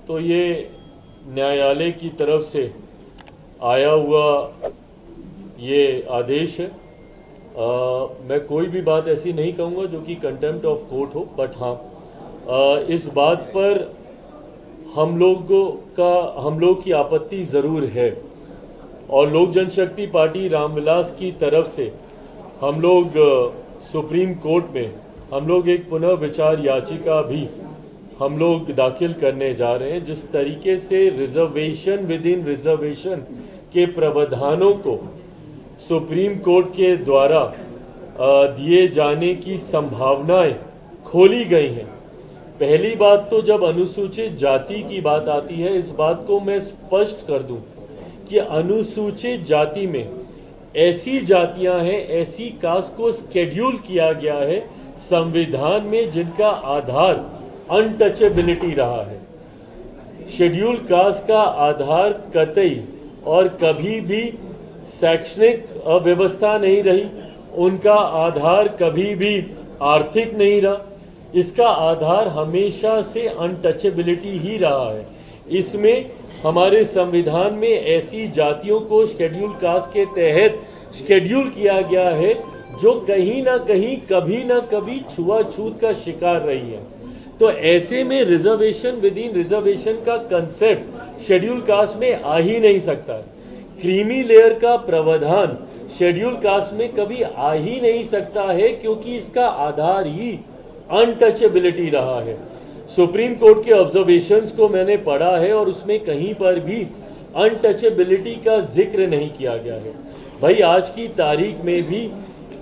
तो ये न्यायालय की तरफ से आया हुआ ये आदेश है। मैं कोई भी बात ऐसी नहीं कहूँगा जो कि कंटेम्प्ट ऑफ कोर्ट हो, बट हाँ इस बात पर हम लोग की आपत्ति ज़रूर है और लोक जनशक्ति पार्टी रामविलास की तरफ से हम लोग सुप्रीम कोर्ट में हम लोग एक पुनः विचार याचिका भी हम लोग दाखिल करने जा रहे हैं। जिस तरीके से रिजर्वेशन विद इन रिजर्वेशन के प्रावधानों को सुप्रीम कोर्ट के द्वारा दिए जाने की संभावनाएं खोली गई हैं। पहली बात तो जब अनुसूचित जाति की बात आती है, इस बात को मैं स्पष्ट कर दूं कि अनुसूचित जाति में ऐसी जातियां हैं, ऐसी कास्ट को शेड्यूल किया गया है संविधान में जिनका आधार अनटचेबिलिटी रहा है। शेड्यूल कास्ट का आधार कतई और कभी भी शैक्षणिक व्यवस्था नहीं रही, उनका आधार कभी भी आर्थिक नहीं रहा, इसका आधार हमेशा से अनटचेबिलिटी ही रहा है। इसमें हमारे संविधान में ऐसी जातियों को शेड्यूल कास्ट के तहत शेड्यूल किया गया है जो कहीं ना कहीं कभी ना कभी छुआछूत का शिकार रही है। तो ऐसे में रिजर्वेशन विद इन रिजर्वेशन का कंसेप्ट शेड्यूल कास्ट में आ ही नहीं सकता। क्रीमी लेयर का प्रावधान शेड्यूल कास्ट में कभी आ ही नहीं सकता है क्योंकि इसका आधार ही अनटचेबिलिटी रहा है। सुप्रीम कोर्ट के ऑब्जर्वेशंस को मैंने पढ़ा है और उसमें कहीं पर भी अनटचेबिलिटी का जिक्र नहीं किया गया है। भाई आज की तारीख में भी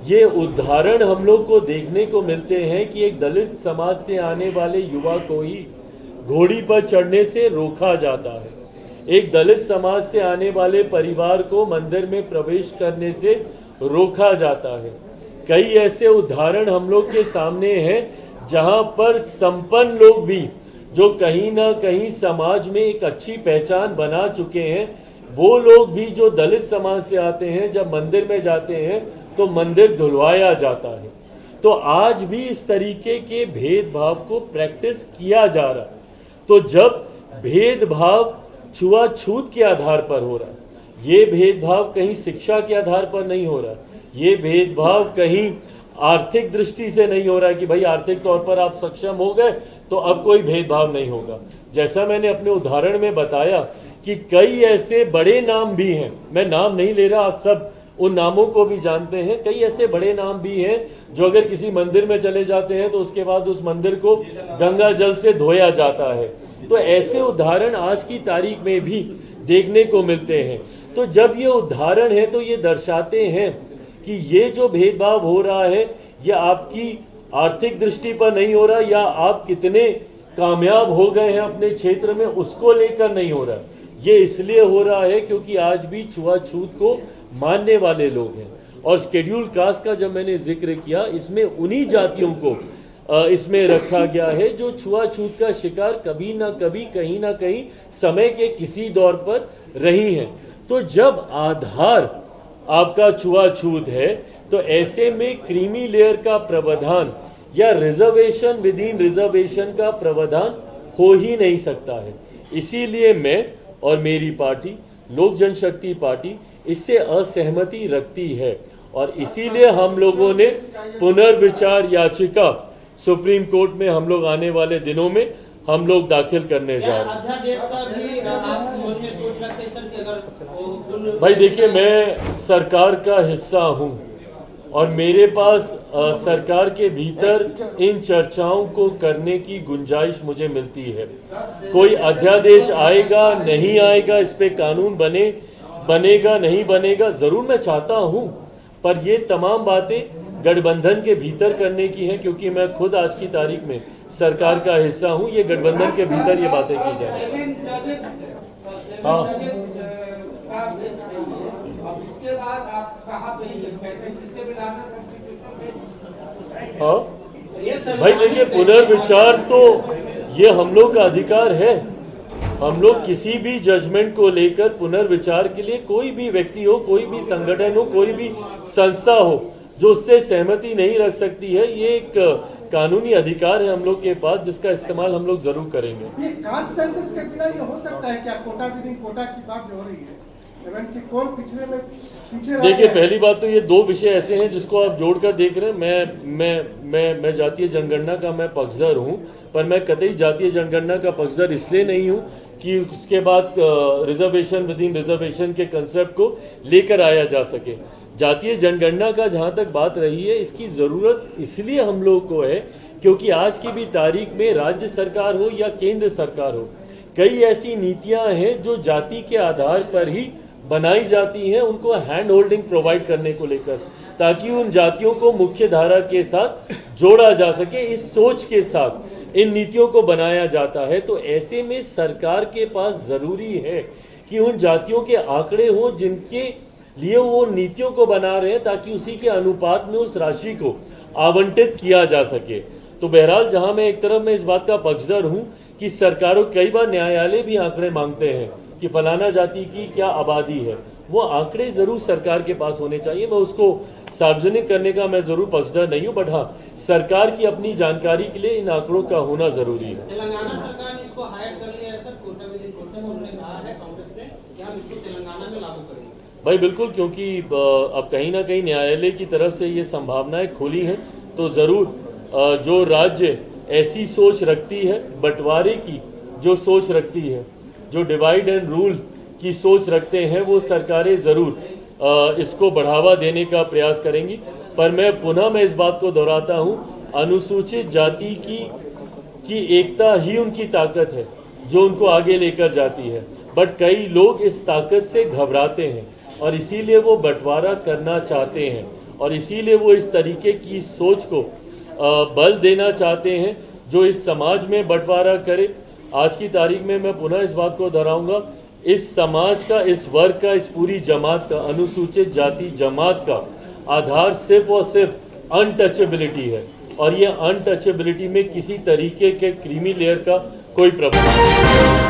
ये उदाहरण हम लोग को देखने को मिलते हैं कि एक दलित समाज से आने वाले युवा को ही घोड़ी पर चढ़ने से रोका जाता है। एक दलित समाज से आने वाले परिवार को मंदिर में प्रवेश करने से रोका जाता है। कई ऐसे उदाहरण हम लोग के सामने हैं जहां पर संपन्न लोग भी जो कहीं ना कहीं समाज में एक अच्छी पहचान बना चुके हैं, वो लोग भी जो दलित समाज से आते हैं जब मंदिर में जाते हैं तो मंदिर धुलवाया जाता है। तो आज भी इस तरीके के भेदभाव को प्रैक्टिस किया जा रहा है। तो जब भेदभाव छुआछूत के आधार पर हो रहा है, ये भेदभाव कहीं शिक्षा के आधार पर नहीं हो रहा, ये भेदभाव कहीं आर्थिक दृष्टि से नहीं हो रहा है कि भाई आर्थिक तौर पर आप सक्षम हो गए तो अब कोई भेदभाव नहीं होगा। जैसा मैंने अपने उदाहरण में बताया कि कई ऐसे बड़े नाम भी हैं, मैं नाम नहीं ले रहा, आप सब उन नामों को भी जानते हैं। कई ऐसे बड़े नाम भी हैं जो अगर किसी मंदिर में चले जाते हैं तो उसके बाद उस मंदिर को गंगा जल से धोया जाता है। तो ऐसे उदाहरण आज की तारीख में भी देखने को मिलते हैं। तो जब ये उदाहरण है तो ये दर्शाते हैं कि ये जो भेदभाव हो रहा है ये आपकी आर्थिक दृष्टि पर नहीं हो रहा या आप कितने कामयाब हो गए हैं अपने क्षेत्र में उसको लेकर नहीं हो रहा। ये इसलिए हो रहा है क्योंकि आज भी छुआछूत को मानने वाले लोग हैं। और शेड्यूल कास्ट का जब मैंने जिक्र किया, इसमें उन्हीं जातियों को इसमें रखा गया है जो छुआछूत का शिकार कभी ना कभी कहीं ना कहीं समय के किसी दौर पर रही हैं। तो जब आधार आपका छुआछूत है तो ऐसे में क्रीमी लेयर का प्रावधान या रिजर्वेशन विद इन रिजर्वेशन का प्रावधान हो ही नहीं सकता है। इसीलिए मैं और मेरी पार्टी लोक जनशक्ति पार्टी इससे असहमति रखती है और इसीलिए हम लोगों ने पुनर्विचार याचिका सुप्रीम कोर्ट में हम लोग आने वाले दिनों में हम लोग दाखिल करने जा रहे हैं। भाई देखिए, मैं सरकार का हिस्सा हूं और मेरे पास सरकार के भीतर इन चर्चाओं को करने की गुंजाइश मुझे मिलती है। कोई अध्यादेश आएगा नहीं आएगा, इस पे कानून बनेगा नहीं बनेगा, जरूर मैं चाहता हूं, पर ये तमाम बातें गठबंधन के भीतर करने की हैं क्योंकि मैं खुद आज की तारीख में सरकार का हिस्सा हूं। ये गठबंधन के भीतर ये बातें की जाए। हाँ, हाँ भाई देखिए, पुनर्विचार तो ये हम लोग का अधिकार है। हम लोग किसी भी जजमेंट को लेकर पुनर्विचार के लिए कोई भी व्यक्ति हो, कोई भी संगठन हो, कोई भी संस्था हो जो उससे सहमति नहीं रख सकती है, ये एक कानूनी अधिकार है हम लोग के पास, जिसका इस्तेमाल हम लोग जरूर करेंगे। ये कास्ट सेंसस के बिना ये हो सकता है क्या? कोटा विदिन कोटा की बात जो हो रही है, कि कौन पिछड़े में पीछे। देखिए, पहली बात तो ये दो विषय ऐसे हैं जिसको आप जोड़कर देख रहे हैं। मैं जातीय जनगणना का मैं पक्षधर हूं, पर मैं कतई जातीय जनगणना का पक्षधर इसलिए नहीं हूं कि उसके बाद रिजर्वेशन विद इन रिजर्वेशन के कंसेप्ट को लेकर आया जा सके। जातीय जनगणना का जहां तक बात रही है, इसकी जरूरत इसलिए हम लोग को है क्योंकि आज की भी तारीख में राज्य सरकार हो या केंद्र सरकार हो, कई ऐसी नीतियां हैं जो जाति के आधार पर ही बनाई जाती हैं, उनको हैंड होल्डिंग प्रोवाइड करने को लेकर, ताकि उन जातियों को मुख्य धारा के साथ जोड़ा जा सके। इस सोच के साथ इन नीतियों को बनाया जाता है। तो ऐसे में सरकार के पास जरूरी है कि उन जातियों के आंकड़े हों जिनके लिए वो नीतियों को बना रहे हैं, ताकि उसी के अनुपात में उस राशि को आवंटित किया जा सके। तो बहरहाल, जहां मैं एक तरफ मैं इस बात का पक्षधर हूं कि सरकारों, कई बार न्यायालय भी आंकड़े मांगते हैं कि फलाना जाति की क्या आबादी है, वो आंकड़े जरूर सरकार के पास होने चाहिए। मैं उसको सार्वजनिक करने का मैं जरूर पक्षधर नहीं हूं, बट हाँ, सरकार की अपनी जानकारी के लिए इन आंकड़ों का होना जरूरी है। तेलंगाना सरकार ने इसको हायर कर लिया है सर, कोटा विदिन कोटा में उन्होंने कहा है कांग्रेस ने कि हम इसको तेलंगाना में लागू करेंगे। भाई बिल्कुल, क्योंकि अब कहीं ना कहीं न्यायालय की तरफ से ये संभावनाएं खुली हैं, तो जरूर जो राज्य ऐसी सोच रखती है, बंटवारे की जो सोच रखती है, जो डिवाइड एंड रूल की सोच रखते हैं, वो सरकारें जरूर इसको बढ़ावा देने का प्रयास करेंगी। पर मैं इस बात को दोहराता हूं, अनुसूचित जाति की एकता ही उनकी ताकत है जो उनको आगे लेकर जाती है। बट कई लोग इस ताकत से घबराते हैं और इसीलिए वो बंटवारा करना चाहते हैं, और इसीलिए वो इस तरीके की सोच को बल देना चाहते हैं जो इस समाज में बंटवारा करे। आज की तारीख में मैं पुनः इस बात को दोहराऊंगा, इस समाज का, इस वर्ग का, इस पूरी जमात का, अनुसूचित जाति जमात का आधार सिर्फ और सिर्फ अनटचेबिलिटी है, और ये अनटचेबिलिटी में किसी तरीके के क्रीमी लेयर का कोई प्रभाव नहीं है।